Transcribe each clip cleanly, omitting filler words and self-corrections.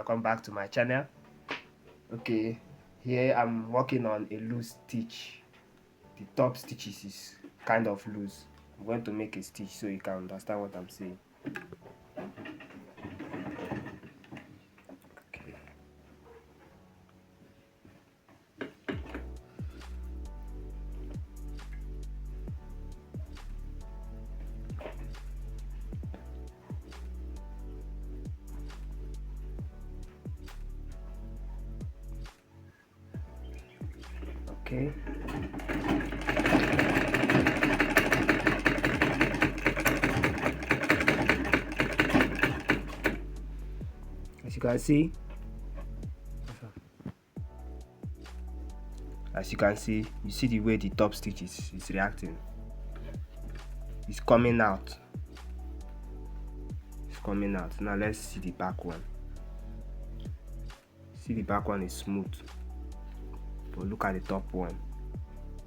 welcome back to my channel. Okay, here I'm working on a loose stitch. The top stitches is kind of loose. I'm going to make a stitch so you can understand what I'm saying. Okay. Okay. As you can see, you see the way the top stitch is reacting. It's coming out. It's coming out. Now let's see the back one. See, the back one is smooth, but look at the top one.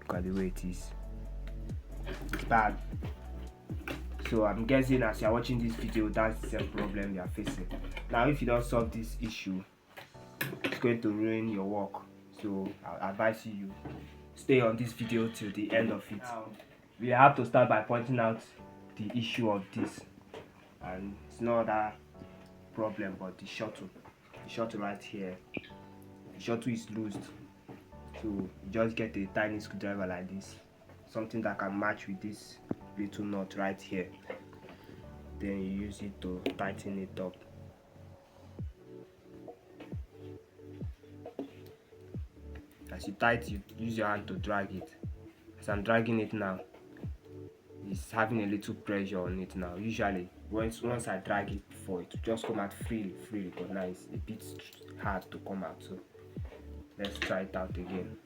Look at the way it is. It's bad. So I'm guessing as you're watching this video, that's the same problem you're facing. Now if you don't solve this issue, it's going to ruin your work. So I advise you stay on this video till the end of it. Now, we have to start by pointing out the issue of this, and it's not that problem but the shuttle right here. The shuttle is loosed, so you just get a tiny screwdriver like this, something that can match with this little nut right here. Then you use it to tighten it up. As you tighten, you use your hand to drag it. As I'm dragging it now, it's having a little pressure on it now. Usually once I drag it before, it will just come out freely, but now it's a bit hard to come out. So let's try it out again.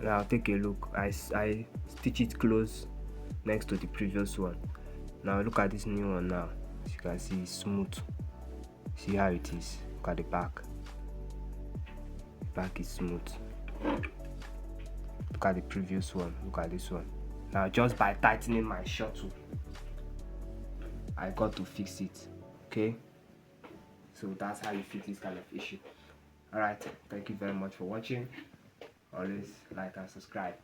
Now take a look. I stitch it close next to the previous one. Now look at this new one. Now as you can see, it's smooth. See how it is. Look at the back. The back is smooth. Look at the previous one. Look at this one. Now just by tightening my shuttle, I got to fix it. Okay, so that's how you fix this kind of issue. Alright, thank you very much for watching. Always like and subscribe.